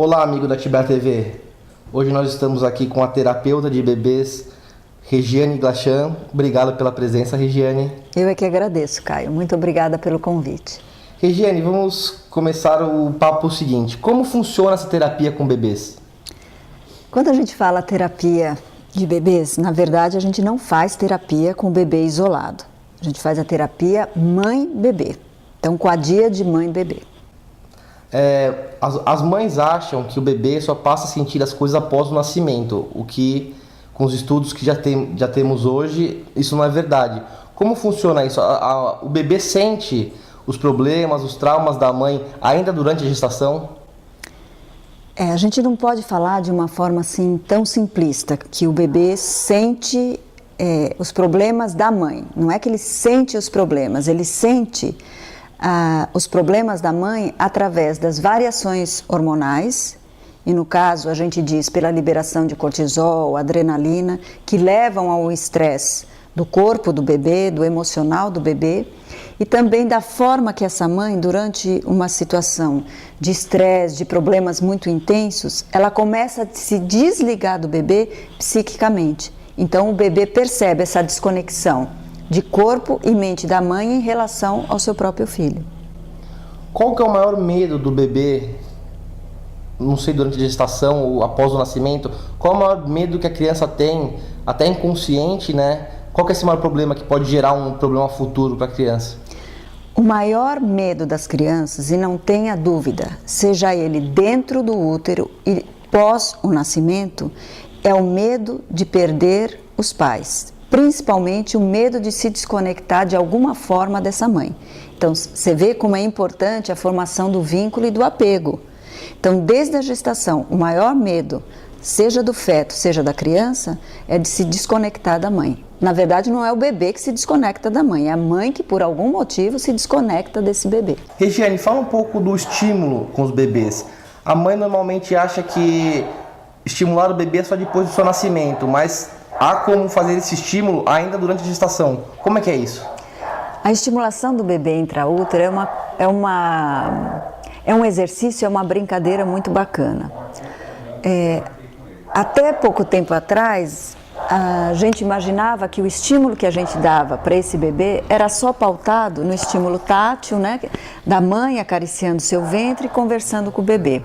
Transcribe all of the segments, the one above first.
Olá, amigo da Tibia TV. Hoje nós estamos aqui com a terapeuta de bebês, Regiane Glachan. Obrigado pela presença, Regiane. Eu é que agradeço, Caio. Muito obrigada pelo convite. Regiane, vamos começar o papo seguinte. Como funciona essa terapia com bebês? Quando a gente fala terapia de bebês, na verdade a gente não faz terapia com o bebê isolado. A gente faz a terapia mãe-bebê. Então, com a dia de mãe-bebê. As mães acham que o bebê só passa a sentir as coisas após o nascimento, o que, com os estudos que já temos hoje, isso não é verdade. Como funciona isso? O bebê sente os problemas, os traumas da mãe ainda durante a gestação? A gente não pode falar de uma forma assim tão simplista, que o bebê sente os problemas da mãe. Não é que ele sente os problemas, ele sente os problemas da mãe através das variações hormonais, e no caso a gente diz pela liberação de cortisol, adrenalina, que levam ao estresse do corpo do bebê, do emocional do bebê, e também da forma que essa mãe, durante uma situação de estresse, de problemas muito intensos, ela começa a se desligar do bebê psiquicamente. Então o bebê percebe essa desconexão de corpo e mente da mãe em relação ao seu próprio filho. Qual que é o maior medo do bebê, não sei, durante a gestação ou após o nascimento? Qual é o maior medo que a criança tem, até inconsciente, né? Qual que é esse maior problema que pode gerar um problema futuro para a criança? O maior medo das crianças, e não tenha dúvida, seja ele dentro do útero e pós o nascimento, é o medo de perder os pais. Principalmente o medo de se desconectar de alguma forma dessa mãe. Então, você vê como é importante a formação do vínculo e do apego. Então, desde a gestação, o maior medo, seja do feto, seja da criança, é de se desconectar da mãe. Na verdade, não é o bebê que se desconecta da mãe, é a mãe que, por algum motivo, se desconecta desse bebê. Regiane, fala um pouco do estímulo com os bebês. A mãe normalmente acha que estimular o bebê é só depois do seu nascimento, mas há como fazer esse estímulo ainda durante a gestação. Como é que é isso? A estimulação do bebê intraútero é um exercício, é uma brincadeira muito bacana. Até pouco tempo atrás, a gente imaginava que o estímulo que a gente dava para esse bebê era só pautado no estímulo tátil, né, da mãe acariciando seu ventre e conversando com o bebê.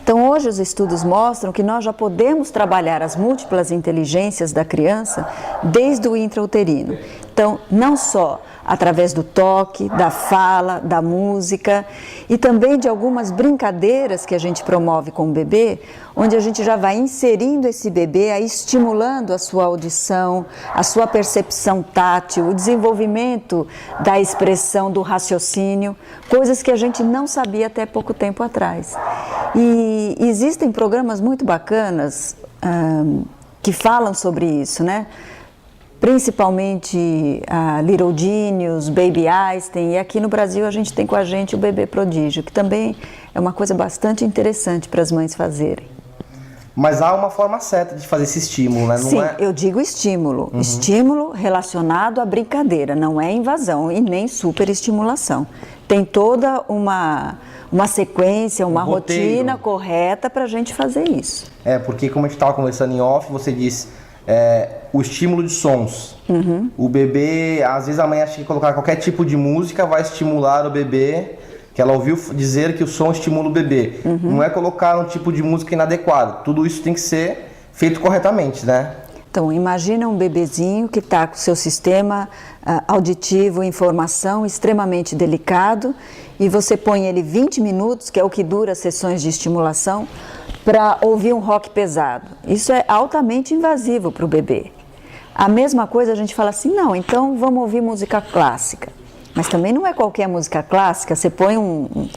Então, hoje os estudos mostram que nós já podemos trabalhar as múltiplas inteligências da criança desde o intrauterino. Então, não só através do toque, da fala, da música e também de algumas brincadeiras que a gente promove com o bebê, onde a gente já vai inserindo esse bebê, aí estimulando a sua audição, a sua percepção tátil, o desenvolvimento da expressão do raciocínio, coisas que a gente não sabia até pouco tempo atrás. E existem programas muito bacanas que falam sobre isso, né? Principalmente a Little Genius, Baby Einstein, e aqui no Brasil a gente tem com a gente o Bebê Prodígio, que também é uma coisa bastante interessante para as mães fazerem. Mas há uma forma certa de fazer esse estímulo, né? Sim, eu digo estímulo. Uhum. Estímulo relacionado à brincadeira, não é invasão e nem superestimulação. Tem toda uma sequência, uma rotina correta para a gente fazer isso. Porque como a gente estava conversando em off, você disse o estímulo de sons. Uhum. O bebê, às vezes a mãe acha que colocar qualquer tipo de música vai estimular o bebê, que ela ouviu dizer que o som estimula o bebê. Uhum. Não é colocar um tipo de música inadequado. Tudo isso tem que ser feito corretamente, né? Então, imagina um bebezinho que está com o seu sistema auditivo, informação extremamente delicado, e você põe ele 20 minutos, que é o que dura as sessões de estimulação, para ouvir um rock pesado. Isso é altamente invasivo para o bebê. A mesma coisa a gente fala assim, não, então vamos ouvir música clássica. Mas também não é qualquer música clássica, você põe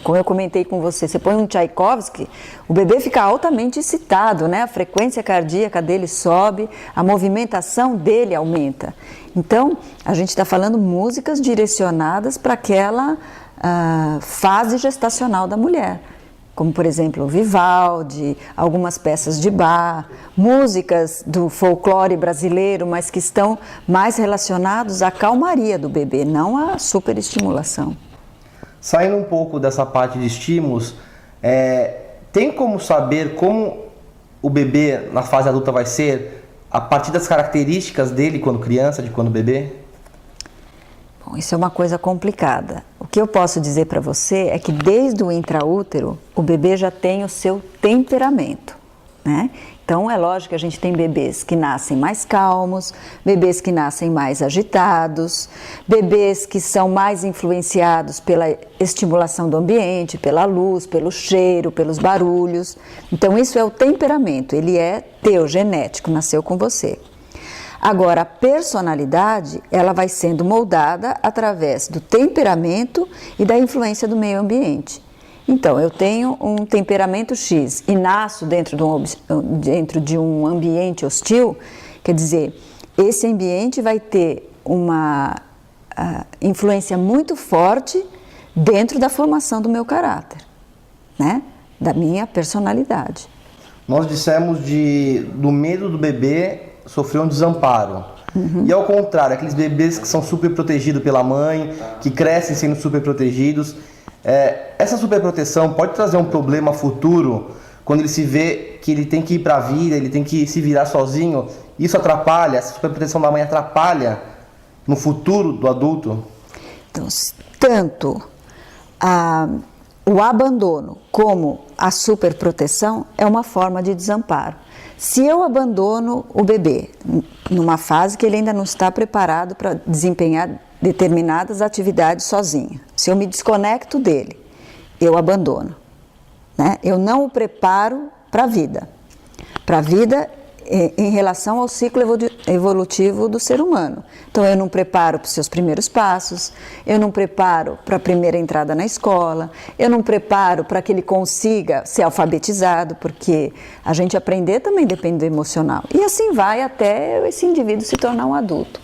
como eu comentei com você, você põe um Tchaikovsky, o bebê fica altamente excitado, né? A frequência cardíaca dele sobe, a movimentação dele aumenta. Então, a gente está falando músicas direcionadas para aquela fase gestacional da mulher. Como, por exemplo, Vivaldi, algumas peças de Bach, músicas do folclore brasileiro, mas que estão mais relacionados à calmaria do bebê, não à superestimulação. Saindo um pouco dessa parte de estímulos, Tem como saber como o bebê na fase adulta vai ser a partir das características dele quando criança, de quando bebê? Bom, isso é uma coisa complicada. O que eu posso dizer para você é que desde o intraútero, o bebê já tem o seu temperamento, né? Então, é lógico que a gente tem bebês que nascem mais calmos, bebês que nascem mais agitados, bebês que são mais influenciados pela estimulação do ambiente, pela luz, pelo cheiro, pelos barulhos. Então, isso é o temperamento, ele é teu, genético, nasceu com você. Agora, a personalidade, ela vai sendo moldada através do temperamento e da influência do meio ambiente. Então, eu tenho um temperamento X e nasço dentro de um ambiente hostil, quer dizer, esse ambiente vai ter uma influência muito forte dentro da formação do meu caráter, né? Da minha personalidade. Nós dissemos do medo do bebê sofrer um desamparo. E ao contrário, aqueles bebês que são super protegidos pela mãe, que crescem sendo super protegidos, essa superproteção pode trazer um problema futuro quando ele se vê que ele tem que ir para a vida, ele tem que se virar sozinho. Isso atrapalha, essa superproteção da mãe atrapalha no futuro do adulto? Então, tanto o abandono como a superproteção é uma forma de desamparo. Se eu abandono o bebê numa fase que ele ainda não está preparado para desempenhar determinadas atividades sozinho, se eu me desconecto dele, eu abandono, né? Eu não o preparo para a vida em relação ao ciclo evolutivo do ser humano. Então, eu não preparo para os seus primeiros passos, eu não preparo para a primeira entrada na escola, eu não preparo para que ele consiga ser alfabetizado, porque a gente aprender também depende do emocional. E assim vai até esse indivíduo se tornar um adulto.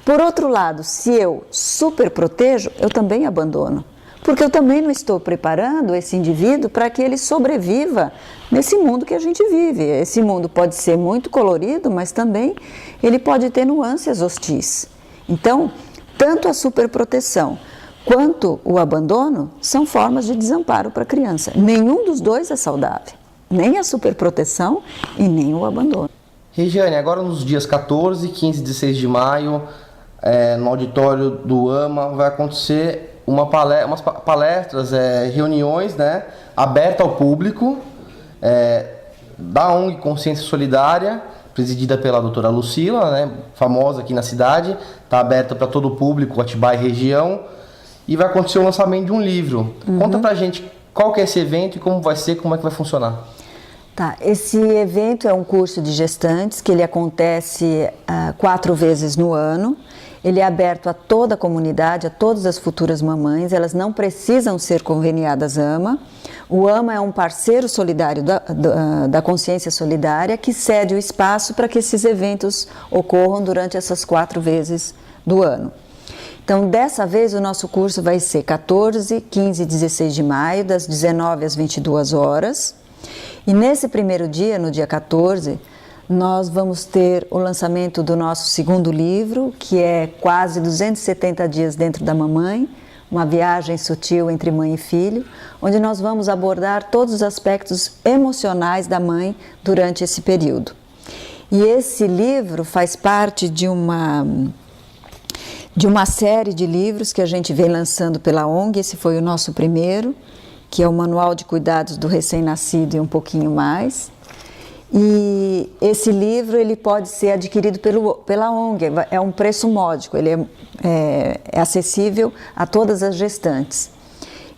Por outro lado, se eu superprotejo, eu também abandono. Porque eu também não estou preparando esse indivíduo para que ele sobreviva nesse mundo que a gente vive. Esse mundo pode ser muito colorido, mas também ele pode ter nuances hostis. Então, tanto a superproteção quanto o abandono são formas de desamparo para a criança. Nenhum dos dois é saudável, nem a superproteção e nem o abandono. Regiane, agora nos dias 14, 15 e 16 de maio, no auditório do AMA, vai acontecer umas palestras, reuniões, né, abertas ao público, da ONG Consciência Solidária, presidida pela doutora Lucila, né, famosa aqui na cidade, está aberta para todo o público, Atibaia e região, e vai acontecer o lançamento de um livro. Conta pra gente qual que é esse evento e como vai ser, como é que vai funcionar. Tá, esse evento é um curso de gestantes que ele acontece 4 vezes no ano. Ele é aberto a toda a comunidade, a todas as futuras mamães, elas não precisam ser conveniadas AMA. O AMA é um parceiro solidário da Consciência Solidária que cede o espaço para que esses eventos ocorram durante essas 4 vezes do ano. Então, dessa vez, o nosso curso vai ser 14, 15 e 16 de maio, das 19 às 22 horas. E nesse primeiro dia, no dia 14, nós vamos ter o lançamento do nosso segundo livro, que é Quase 270 Dias Dentro da Mamãe, uma viagem sutil entre mãe e filho, onde nós vamos abordar todos os aspectos emocionais da mãe durante esse período. E esse livro faz parte de uma série de livros que a gente vem lançando pela ONG. Esse foi o nosso primeiro, que é o Manual de Cuidados do Recém-Nascido e um pouquinho mais. E esse livro ele pode ser adquirido pela ONG, é um preço módico, ele é acessível a todas as gestantes.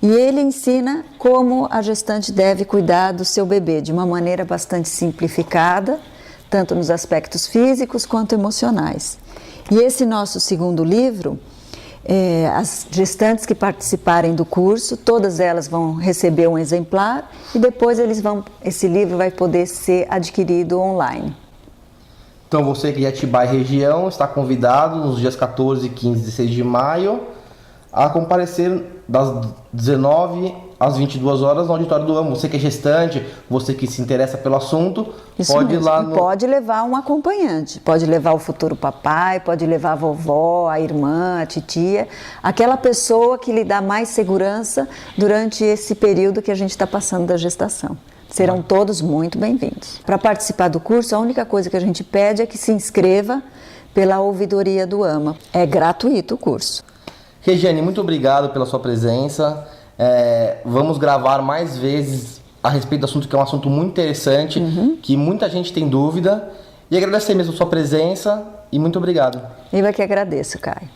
E ele ensina como a gestante deve cuidar do seu bebê de uma maneira bastante simplificada, tanto nos aspectos físicos quanto emocionais. E esse nosso segundo livro, as gestantes que participarem do curso, todas elas vão receber um exemplar e depois esse livro vai poder ser adquirido online. Então você que é de Atibaia e região está convidado nos dias 14, 15 e 16 de maio a comparecer das 19 às 22 horas no auditório do AMA. Você que é gestante, você que se interessa pelo assunto, pode ir lá no... Pode levar um acompanhante, pode levar o futuro papai, pode levar a vovó, a irmã, a titia, aquela pessoa que lhe dá mais segurança durante esse período que a gente está passando da gestação. Serão todos muito bem-vindos. Para participar do curso, a única coisa que a gente pede é que se inscreva pela ouvidoria do AMA. É gratuito o curso. Regiane, muito obrigado pela sua presença. Vamos gravar mais vezes a respeito do assunto, que é um assunto muito interessante, que muita gente tem dúvida. E agradecer mesmo a sua presença e muito obrigado. Eu é que agradeço, Caio.